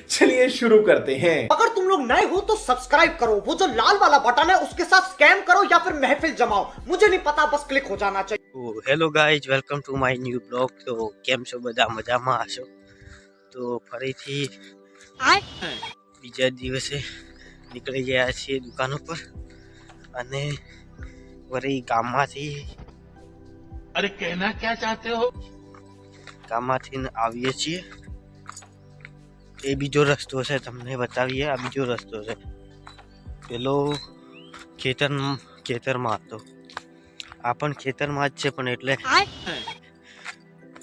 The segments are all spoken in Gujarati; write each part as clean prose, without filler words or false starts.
चलिए शुरू करते हैं। अगर तुम लोग नए हो तो सब्सक्राइब करो, वो जो लाल वाला बटन है उसके साथ स्कैम करो या फिर महफिल जमाओ, मुझे नहीं पता, बस क्लिक हो जाना चाहिए। તો hello guys, welcome to my new blog. તો કેમ છો બધા? મજામાં હશો? તો ફરીથી બીજા દિવસે નીકળી ગયા છીએ દુકાન ઉપર અને વળી ગામમાંથી अरे कहना क्या चाहते हो? ગામમાંથી આવીએ છીએ। એ બીજો રસ્તો છે, તમને બતાવીએ। આ બીજો રસ્તો છે, પેલો ખેતરમાં હતો। આ પણ ખેતરમાં જ છે, પણ એટલે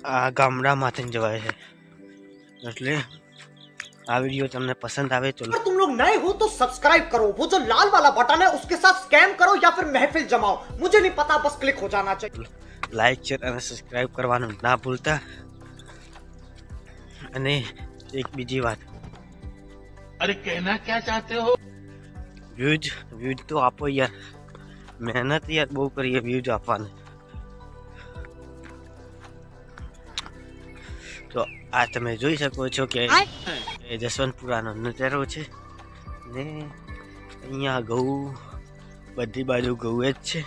આ ગામડામાંથી જવાય છે। એટલે આ વિડીયો તમને પસંદ આવે તો अगर तुम लोग नए हो तो सब्सक्राइब करो, वो जो लाल वाला बटन है उसके साथ स्कैम करो या फिर महफिल जमाओ, मुझे नहीं पता, बस क्लिक हो जाना चाहिए। લાઈક શેર અને સબસ્ક્રાઈબ કરવાનું ના ભૂલતા। અને એક બીજી વાત, अरे कहना क्या चाहते हो? વ્યૂઝ તો આપો યાર, મહેનત યાર બહુ કરીએ વ્યૂઝ આપવાને। તો આ તમે જોઈ શકો છો કે એ જસવંતપુરાનો નજારો છે ને અહીંયા ઘઉં, બધી બાજુ ઘઉં જ છે।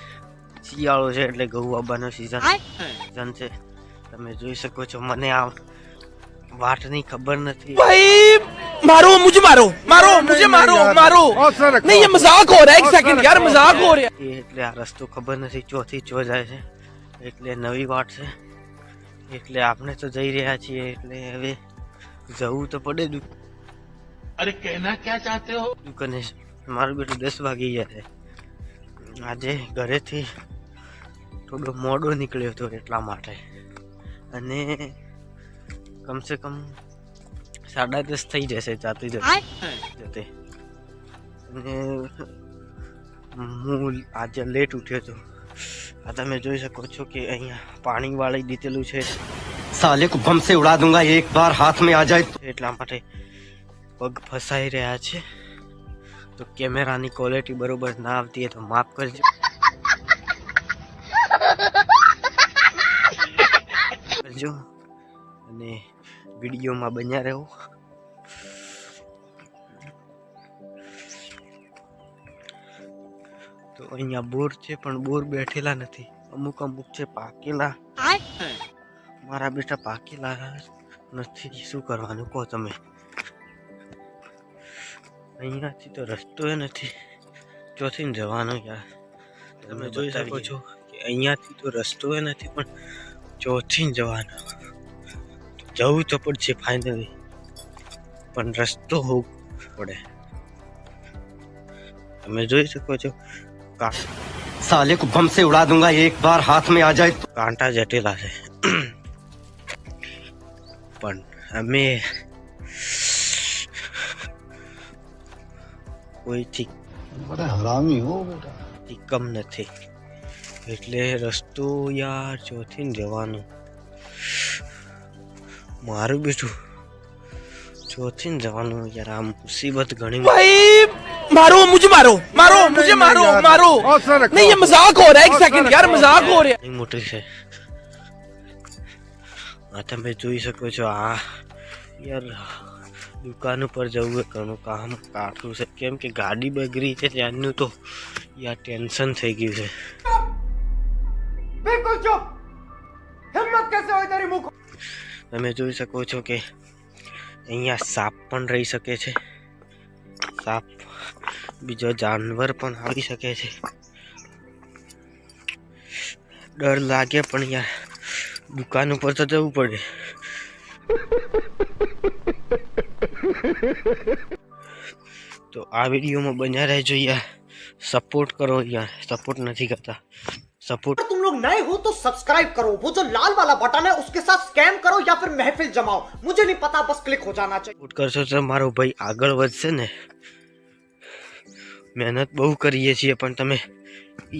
શિયાળો છે એટલે ઘઉં આવવાનો સિઝન છે। તમે જોઈ શકો છો। મને આ વાટની ખબર નથી। भाई मारो मुझे, मुझे मारो नहीं, ये मजाक हो रहा है। एक सेकंड यार, मजाक हो रहा है। એટલે આ રસ્તો ખબર નથી, ચોથી ચો જાય છે, એટલે નવી વાટ છે। એટલે આપણે તો જઈ રહ્યા છીએ, એટલે હવે જવું તો પડે अरे कहना क्या चाहते हो? દુકાને। મારું બેટું 10 વાગી ગયા છે। આજે ઘરેથી થોડો મોડો નીકળ્યો હતો એટલા માટે, અને કમસે કમ 10:30 થઈ જશે જાતે જતે। અને હું આજે લેટ ઉઠ્યો હતો। આ તમે જોઈ શકો છો કે અહીંયા પાણી વાળી દીધેલું છે, साले को बम से उड़ा दूंगा एक बार हाथ में आ जाए। એટલા માટે પગ ફસાઈ રહ્યા છે। તો કેમેરાની ક્વોલિટી બરોબર ના આવતી હોય તો માફ કરજો। અને વિડીયોમાં બન્યા રહો। તો અહીંયા બોર છે, પણ બોર બેઠેલા નથી, અમુક છે પાકેલા। મારા બેટા પાકેલા નથી, શું કરવાનું કહો તમે? અહીંયાથી તો રસ્તો નથી, ચોથી જવાનો યાર। તમે જોઈ શકો છો કે અહીંયાથી તો રસ્તો નથી, પણ ચોથી જવાનો। જવું તો પડશે ફાઇનલી, પણ રસ્તો હોવો પડે। તમે જોઈ શકો છો साले को बम से उड़ा दूंगा एक बार हाथ में आ जाए। કાંટા જટેલા છે, પણ અમે કોઈથી हरामी हो बेटा। કમ નથી, એટલે રસ્તો યાર ચોથી જવાનું। મારું બેટું ચોથી જવાનું યાર, આ મુસીબત ઘણી भाई मारो मुझे, मुझे मारो नहीं, ये मजाक हो रहा है। एक सेकंड यार, मजाक हो रहा है। મોટી છે। આ તમે જોઈ શકો છો। આ યાર દુકાન ઉપર જવું એ ઘણું કામ કાઠું છે, કેમ કે ગાડી બગડી છે ત્યાંનું, તો યાર ટેન્શન થઈ ગયું છે। बिल्कुल चुप, हिम्मत कैसे हुई तेरी मुंह? તમે જોઈ શકો છો કે અહીંયા સાપ પણ રહી શકે છે, સાપ, બીજો જાનવર પણ આવી શકે છે। ડર લાગે, પણ યાર દુકાન ઉપર તો જવું પડે। તો આ વિડીયોમાં બન્યા રહેજો યાર, સપોર્ટ કરો યાર, સપોર્ટ નથી કરતા, सपोर्ट। तुम लोग नए हो तो सब्सक्राइब करो, वो जो लाल वाला बटन है उसके साथ स्कैम करो या फिर महफिल जमाओ, मुझे नहीं पता, बस क्लिक हो जाना चाहिए। સપોર્ટ કરશો તો મારો ભાઈ આગળ વધશે ને। મહેનત બહુ કરીએ છીએ, પણ તમે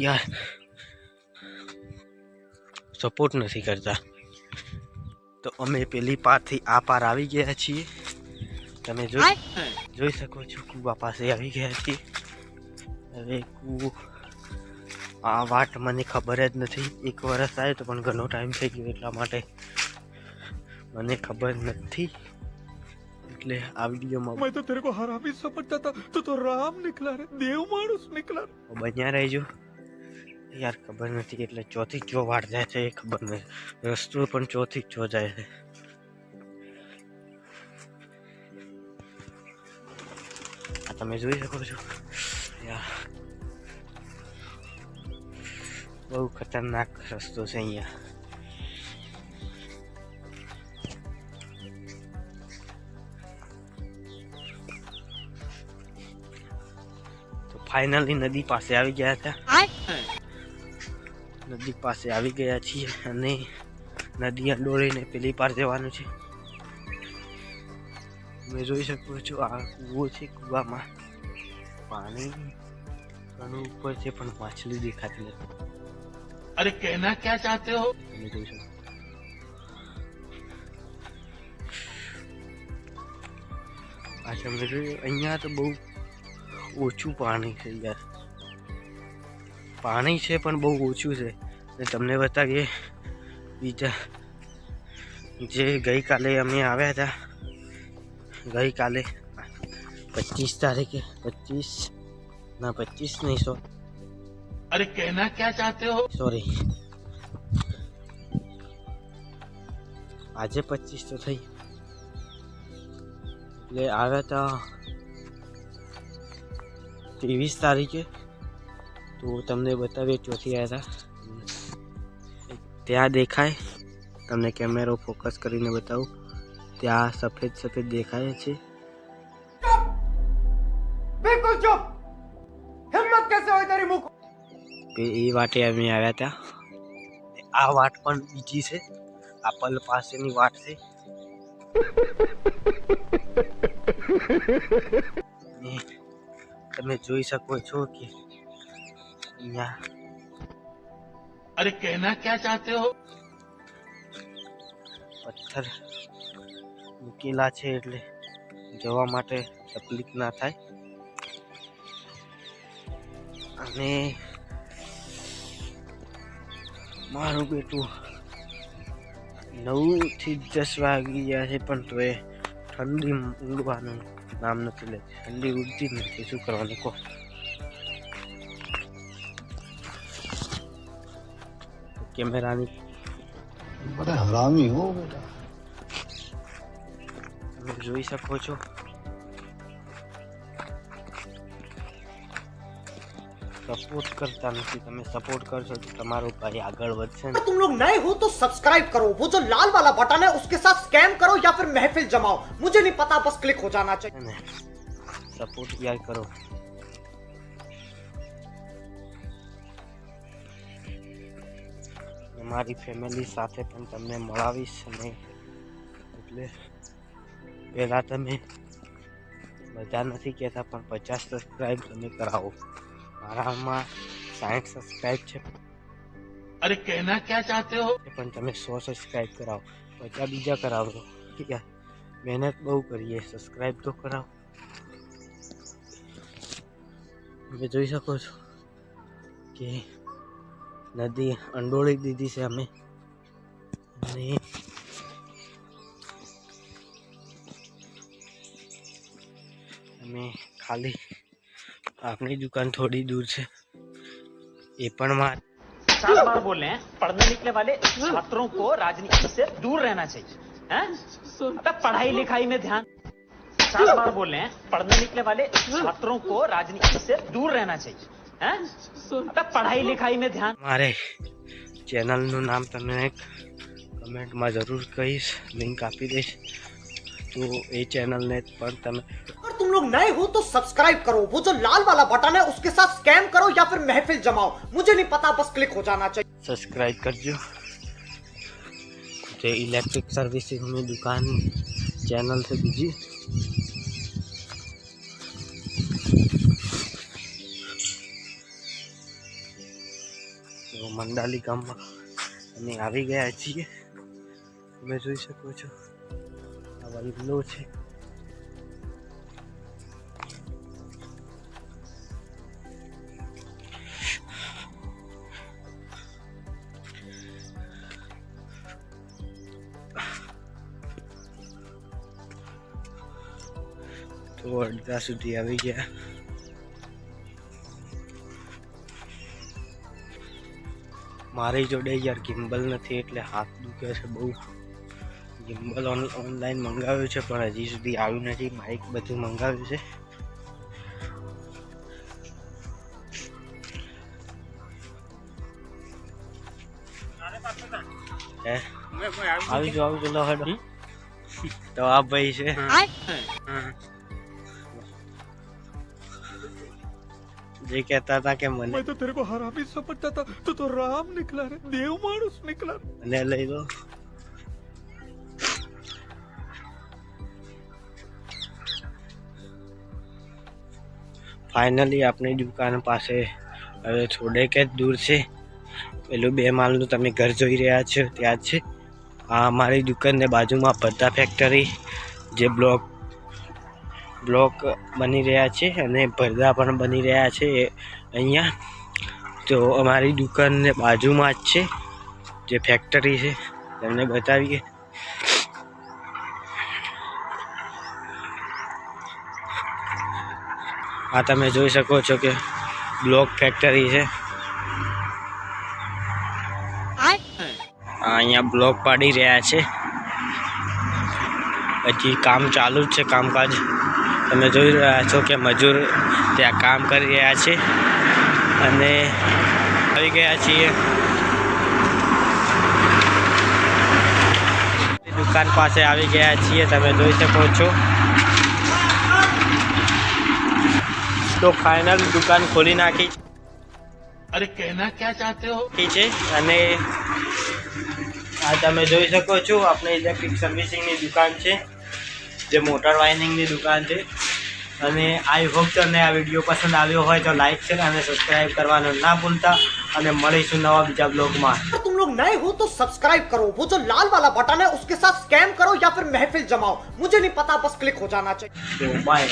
યાર સપોર્ટ નથી કરતા। તો અમે પેલી પારથી આ પાર આવી ગયા છીએ। તમે જોઈ શકો છો, કૂવા પાસે આવી ગયા છીએ। હવે આ વાટ મને ખબર જ નથી, 1 વર્ષ થાય તો પણ ઘણો ટાઈમ થઈ ગયો, એટલા માટે મને ખબર નથી। એટલે આ વિડીયોમાં मैं तो तेरे को हरामी समझता था तो राम निकला रे देव मानुस निकला બન્યા રહેજો યાર ખબર નથી એટલે ચોથી ચો વાટ જાય છે એ ખબર નથી રસ્તો પણ ચોથી ચો જાય છે આ તમે જોઈ શકો છો યાર બહુ ખતરનાક રસ્તો છે અહીંયા ફાઇનલી નદી પાસે આવી ગયા હતા નદી પાસે આવી ગયા છીએ અને નદી અંડોળીને પેલી પાર જવાનું છે તમે જોઈ શકો છો આ કૂવો છે કૂવામાં પાણી ઘણું ઉપર છે પણ માછલી દેખાતી નથી अरे कहना क्या चाहते हो તમે જોઈ શકો આ તમે જોયું અહીંયા તો બહુ ઓછું પાણી છે યાર પાણી છે પણ બહુ ઓછું છે ને તમને બતાવીએ બીજા જે ગઈકાલે અમે આવ્યા હતા ગઈકાલે 25 તારીખે 25 ના 25 નહીં अरे कहना क्या चाहते हो સોરી આજે 25 તો થઈ એટલે આવ્યા હતા 23 તારીખે તો તમને બતાવીએ ચોથી આવ્યા હતા ત્યાં દેખાય તમને કેમેરો ફોકસ કરીને બતાવું ત્યાં સફેદ સફેદ દેખાય છે बिल्कुल चुप हिम्मत कैसे हुई तेरी मुंह એ વાટે અમે આવ્યા હતા આ વાટ પણ બીજી છે આ પલ પાસેની વાટ છે ને તમે જોઈ શકો છો કે અહીંયા अरे कहना क्या चाहते हो પથ્થર મૂકેલા છે એટલે જવા માટે તકલીફ ના થાય અને મારું બેટું 9 થી 10 વાગી ગયા છે પણ તોય ઠંડી ઉડવાનું નામ નથી લેતી ઠંડી ઉડતી જ નથી શું કરવાનું કહો કેમેરાની बड़ा हरामी हो बेटा તમે જોઈ શકો છો સપોર્ટ કરતા નથી તમે સપોર્ટ કરશો તો તમારો ભાઈ આગળ વધશે ને तुम लोग नए हो तो सब्सक्राइब करो वो जो लाल वाला बटन है उसके साथ स्कैम करो या फिर महफिल जमाओ मुझे नहीं पता बस क्लिक हो जाना चाहिए ને સપોર્ટ યાર કરો મારી ફેમિલી સાથે પણ તમને મળાવીશ અને એટલે પહેલાં તમે બધા નથી કહેતા પણ 50 સબસ્ક્રાઈબ તમે કરાવો મારામાં 60 સબસ્ક્રાઈબ છે अरे कहना क्या चाहते हो પણ તમે 100 સબસ્ક્રાઈબ કરાવો 50 બીજા કરાવો યાર મહેનત બહુ કરીએ સબસ્ક્રાઈબ તો કરાવો તમે જોઈ શકો છો કે નદી અંડોળી દીધી છે અમે અને અમે ખાલી આપણી દુકાન થોડી દૂર છે એ પણ માં 7 बार बोल रहे हैं पढ़ने निकले वाले छात्रों को राजनीति से दूर रहना चाहिए हैं? अबे पढ़ाई लिखाई में ध्यान 7 बार बोल रहे हैं पढ़ने निकले वाले छात्रों को राजनीति से दूर रहना चाहिए हैं? अबे पढ़ाई लिखाई में ध्यान મારે ચેનલનું નામ તમને કમેન્ટમાં જરૂર કહીશ લિંક આપી દઈશ તો એ ચેનલને પણ તમે अगर तुम लोग नए हो तो सब्सक्राइब करो वो जो लाल वाला बटन है उसके साथ स्कैम करो या फिर महफिल जमाओ मुझे नहीं पता बस क्लिक हो जाना चाहिए સબસ્ક્રાઈબ કરજો જે ઇલેક્ટ્રિક સર્વિસિંગની દુકાન ચેનલ છે બીજી તો મંડાલી ગામમાં અમે આવી ગયા છીએ તમે જોઈ શકો છો આ વલ્લો છે તો અડધા સુધી આવી ગયા. મારી જોડે યાર ગિમ્બલ નથી એટલે હાથ દુખે છે બહુ. ગિમ્બલ ઓનલાઈન મંગાવ્યું છે પણ હજી સુધી આવ્યું નથી. માઇક બધું મંગાવ્યું છે. આવી જો લો હેડો. તો આ ભાઈ છે. જે કહેતા હતા કે મને तो तेरे को हरामी समझता था तो राम निकला रे देव मानुस निकला. મને લઈ લો. ફાઇનલી આપણી દુકાન પાસે હવે થોડેક જ દૂર છે. પેલું 2 માળનું તમે ઘર જોઈ રહ્યા છો ત્યાં જ છે. આ અમારી દુકાનને બાજુમાં ભદ્દા ફેક્ટરી જે બ્લોક બની રહ્યા છે અને ભદ્દા પણ બની રહ્યા છે અહીંયા. તો અમારી દુકાનને બાજુમાં જ છે જે ફેક્ટરી છે. તમને બતાવીએ. આ તમે જોઈ શકો છો કે બ્લોક ફેક્ટરી છે. અહીંયા બ્લોક પાડી રહ્યા છે. હજી કામ ચાલુ જ છે. કામકાજ તમે જોઈ રહ્યા છો કે મજૂર ત્યાં કામ કરી રહ્યા છે અને આવી ગયા છીએ દુકાન પાસે આવી ગયા છીએ. તમે જોઈ શકો છો. તો ફાઇનલ દુકાન ખોલી નાખી अरे कहना क्या चाहते हो છે અને આ તમે જોઈ શકો છો આપણે ઇલેક્ટ્રિક સર્વિસિંગની દુકાન છે જે મોટર વાઇનિંગની દુકાન છે. અને આઈ હોપ તમને આ વિડીયો પસંદ આવ્યો હોય તો લાઈક શેર અને સબસ્ક્રાઈબ કરવાનું ના ભૂલતા. અને મળીશું नवा બીજા બ્લોગમાં. अगर तुम लोग नए हो तो सब्सक्राइब करो, वो जो लाल वाला बटन है उसके साथ स्कैम करो या फिर महफिल जमाओ, मुझे नहीं पता, बस क्लिक हो जाना चाहिए. તો બાય.